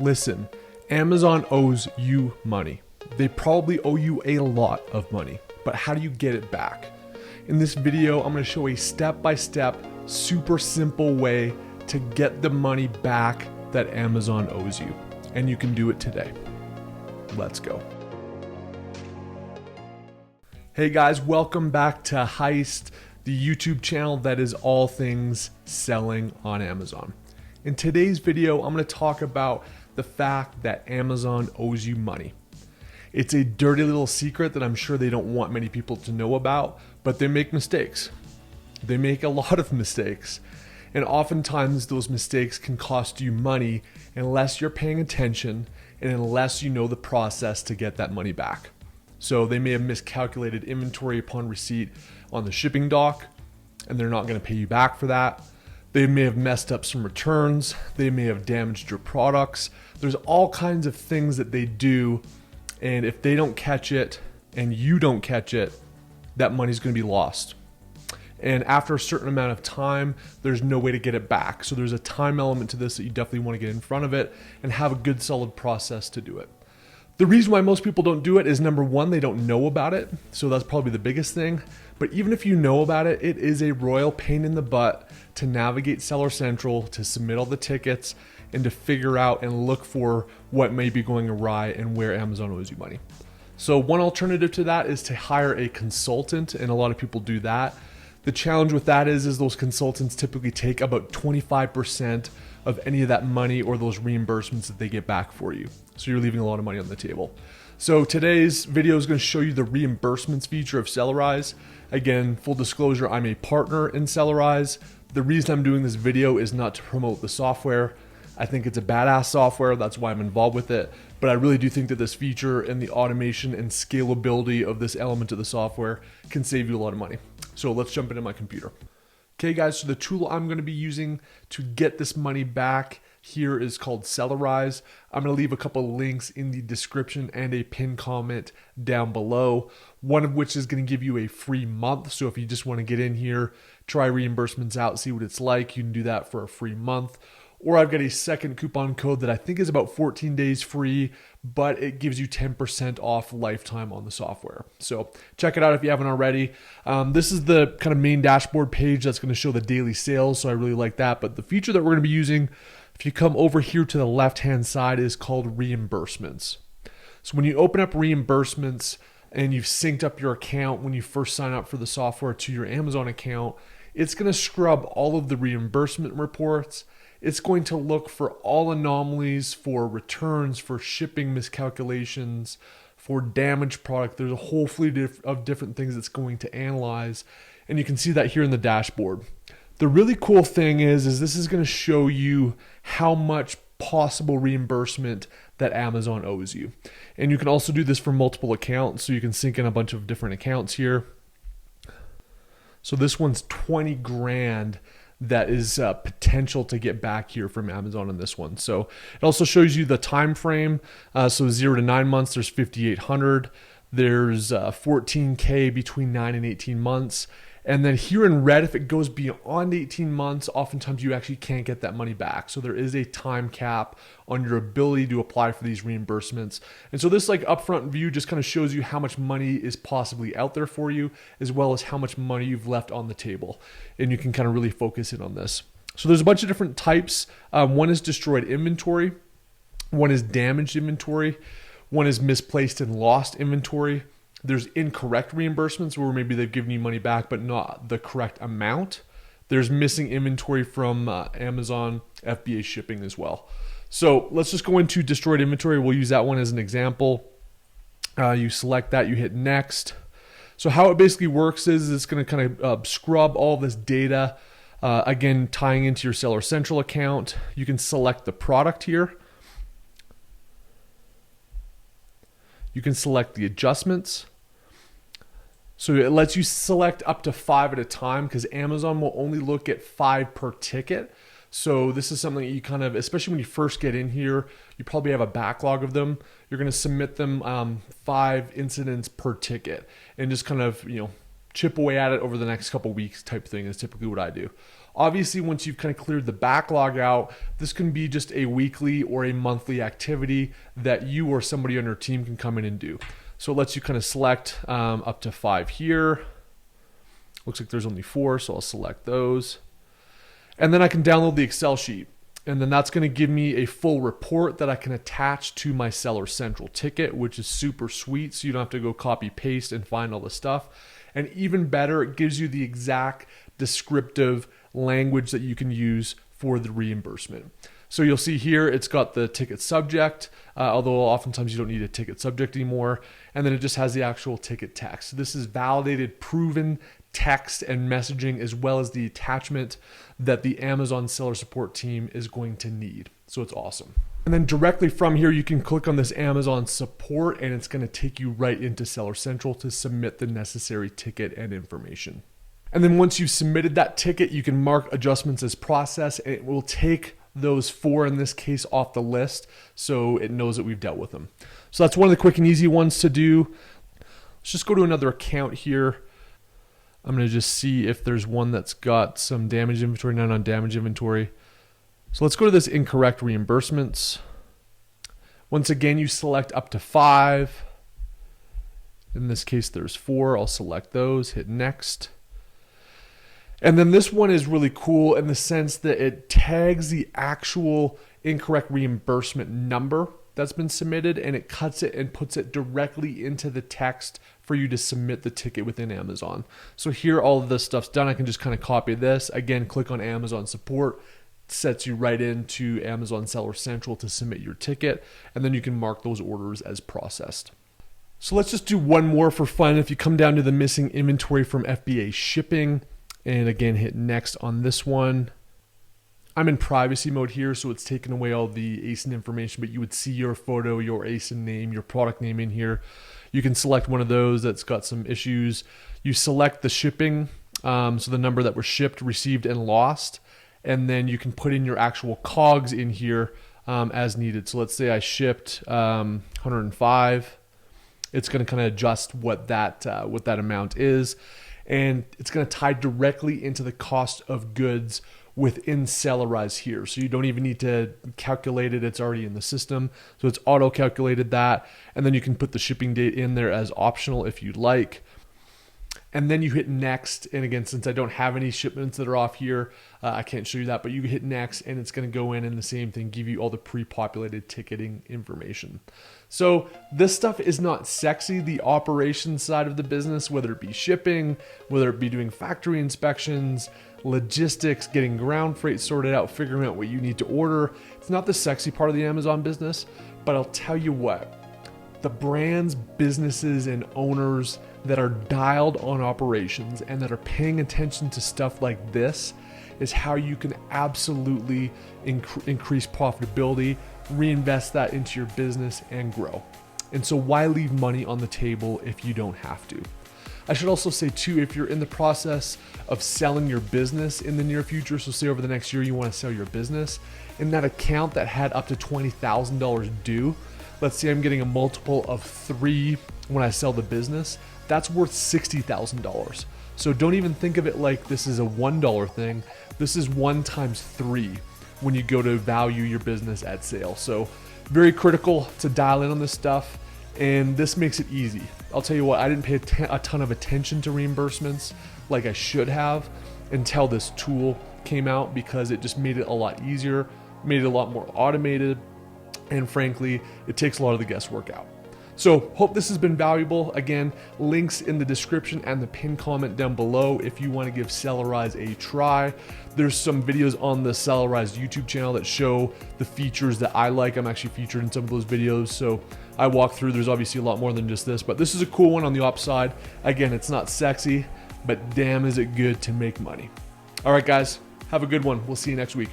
Listen, Amazon owes you money. They probably owe you a lot of money, but how do you get it back? In this video, I'm going to show a step-by-step, super simple way to get the money back that Amazon owes you. And you can do it today. Let's go. Hey guys, welcome back to Heist, the YouTube channel that is all things selling on Amazon. In today's video, I'm going to talk about the fact that Amazon owes you money. It's a dirty little secret that I'm sure they don't want many people to know about, but they make mistakes. They make a lot of mistakes. And oftentimes those mistakes can cost you money unless you're paying attention and unless you know the process to get that money back. So they may have miscalculated inventory upon receipt on the shipping dock, and they're not going to pay you back for that. They may have messed up some returns. They may have damaged your products. There's all kinds of things that they do, and if they don't catch it and you don't catch it, that money's going to be lost. And after a certain amount of time, there's no way to get it back. So there's a time element to this that you definitely want to get in front of it and have a good solid process to do it. The reason why most people don't do it is, number one, they don't know about it. So that's probably the biggest thing. But even if you know about it, it is a royal pain in the butt to navigate Seller Central, to submit all the tickets, and to figure out and look for what may be going awry and where Amazon owes you money. So one alternative to that is to hire a consultant, and a lot of people do that. The challenge with that is those consultants typically take about 25% of any of that money or those reimbursements that they get back for you. So you're leaving a lot of money on the table. So today's video is going to show you the reimbursements feature of SELLERISE. Again, full disclosure, I'm a partner in SELLERISE. The reason I'm doing this video is not to promote the software. I think it's a badass software. That's why I'm involved with it. But I really do think that this feature and the automation and scalability of this element of the software can save you a lot of money. So let's jump into my computer. Okay guys, so the tool I'm going to be using to get this money back here is called SELLERISE. I'm going to leave a couple links in the description and a pinned comment down below, one of which is going to give you a free month. So if you just want to get in here, try Reimbursements out, see what it's like, you can do that for a free month. Or I've got a second coupon code that I think is about 14 days free, but it gives you 10% off lifetime on the software. So check it out if you haven't already. This is the kind of main dashboard page that's going to show the daily sales, so I really like that. But the feature that we're going to be using, if you come over here to the left-hand side, is called Reimbursements. So when you open up Reimbursements and you've synced up your account when you first sign up for the software to your Amazon account, it's going to scrub all of the reimbursement reports. It's going to look for all anomalies, for returns, for shipping miscalculations, for damaged product. There's a whole fleet of different things it's going to analyze. And you can see that here in the dashboard. The really cool thing is this is going to show you how much possible reimbursement that Amazon owes you. And you can also do this for multiple accounts. So you can sync in a bunch of different accounts here. So this one's 20 grand. That is potential to get back here from Amazon on this one. So it also shows you the time frame. So 0 to 9 months, there's 5,800. There's 14K between 9 and 18 months. And then here in red, if it goes beyond 18 months, oftentimes you actually can't get that money back. So there is a time cap on your ability to apply for these reimbursements. And so this like upfront view just kind of shows you how much money is possibly out there for you, as well as how much money you've left on the table. And you can kind of really focus in on this. So there's a bunch of different types. One is destroyed inventory. One is damaged inventory. One is misplaced and lost inventory. There's incorrect reimbursements where maybe they've given you money back, but not the correct amount. There's missing inventory from Amazon FBA shipping as well. So let's just go into destroyed inventory. We'll use that one as an example. You select that, you hit next. So how it basically works is it's going to kind of scrub all this data, again, tying into your Seller Central account. You can select the product here. You can select the adjustments. So it lets you select up to 5 at a time because Amazon will only look at 5 per ticket. So this is something that you kind of, especially when you first get in here, you probably have a backlog of them. You're going to submit them 5 incidents per ticket and just kind of, chip away at it over the next couple weeks type thing is typically what I do. Obviously, once you've kind of cleared the backlog out, this can be just a weekly or a monthly activity that you or somebody on your team can come in and do. So it lets you kind of select up to 5 here. Looks like there's only 4, so I'll select those. And then I can download the Excel sheet. And then that's going to give me a full report that I can attach to my Seller Central ticket, which is super sweet. So you don't have to go copy paste and find all the stuff. And even better, it gives you the exact descriptive language that you can use for the reimbursement. So you'll see here, it's got the ticket subject, although oftentimes you don't need a ticket subject anymore. And then it just has the actual ticket text. This is validated, proven text and messaging, as well as the attachment that the Amazon seller support team is going to need. So it's awesome. And then directly from here, you can click on this Amazon support and it's going to take you right into Seller Central to submit the necessary ticket and information. And then once you've submitted that ticket, you can mark adjustments as processed, and it will take those 4 in this case off the list so it knows that we've dealt with them. So that's one of the quick and easy ones to do. Let's just go to another account here. I'm going to just see if there's one that's got some damage inventory, not on damage inventory. So let's go to this incorrect reimbursements. Once again, you select up to 5. In this case, there's 4. I'll select those, hit next. And then this one is really cool in the sense that it tags the actual incorrect reimbursement number that's been submitted, and it cuts it and puts it directly into the text for you to submit the ticket within Amazon. So here all of this stuff's done. I can just kind of copy this. Again, click on Amazon support, sets you right into Amazon Seller Central to submit your ticket, and then you can mark those orders as processed. So let's just do one more for fun. If you come down to the missing inventory from FBA shipping, and again, hit next on this one. I'm in privacy mode here, so it's taken away all the ASIN information, but you would see your photo, your ASIN name, your product name in here. You can select one of those that's got some issues. You select the shipping, so the number that was shipped, received, and lost, and then you can put in your actual cogs in here as needed. So let's say I shipped 105. It's going to kind of adjust what that amount is, and it's going to tie directly into the cost of goods within SELLERISE here. So you don't even need to calculate it. It's already in the system. So it's auto calculated that. And then you can put the shipping date in there as optional if you'd like. And then you hit next. And again, since I don't have any shipments that are off here, I can't show you that, but you hit next and it's going to go in and the same thing, give you all the pre-populated ticketing information. So this stuff is not sexy. The operations side of the business, whether it be shipping, whether it be doing factory inspections, logistics, getting ground freight sorted out, figuring out what you need to order. It's not the sexy part of the Amazon business, but I'll tell you what, the brands, businesses, and owners that are dialed on operations and that are paying attention to stuff like this is how you can absolutely increase profitability, reinvest that into your business, and grow. And so why leave money on the table if you don't have to? I should also say too, if you're in the process of selling your business in the near future, so say over the next year you want to sell your business, in that account that had up to $20,000 due, let's say I'm getting a multiple of 3 when I sell the business, that's worth $60,000. So don't even think of it like this is a $1 thing. This is 1 times 3 when you go to value your business at sale. So very critical to dial in on this stuff. And this makes it easy. I'll tell you what, I didn't pay a ton of attention to reimbursements like I should have until this tool came out, because it just made it a lot easier, made it a lot more automated, and frankly, it takes a lot of the guesswork out. So hope this has been valuable. Again, links in the description and the pinned comment down below if you want to give SELLERISE a try. There's some videos on the SELLERISE YouTube channel that show the features that I like. I'm actually featured in some of those videos, so I walk through. There's obviously a lot more than just this, but this is a cool one on the ops side. Again, it's not sexy, but damn is it good to make money. All right, guys, have a good one. We'll see you next week.